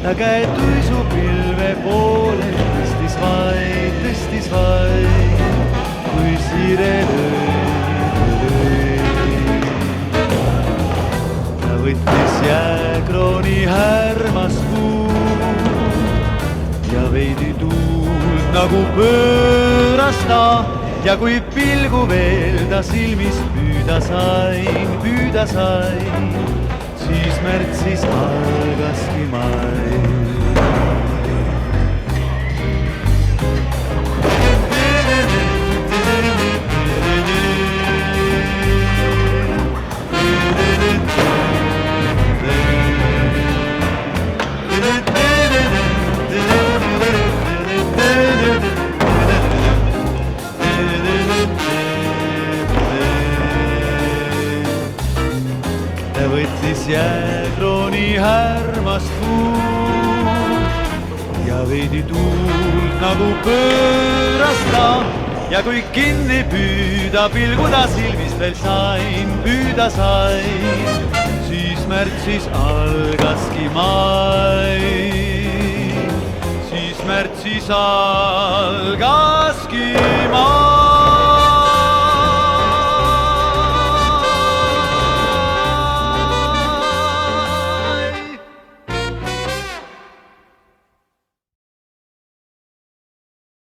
ta käed tuisu pilve poole tõstis vaid, kui siire lõi. Ta võttis jääkrooni härmas puud ja veidi tuult nagu pööras ta. Ja kui pilgu veel ta silmist püüda sain, siis märtsis algaski mai. Ta võttis jääkrooni härmast puud ja veidi tuult nagu pööras ta. Ja kui kinni püüda pilguda silmist veel püüda sain, siis märtsis algaski mai. Siis märtsis algaski mai.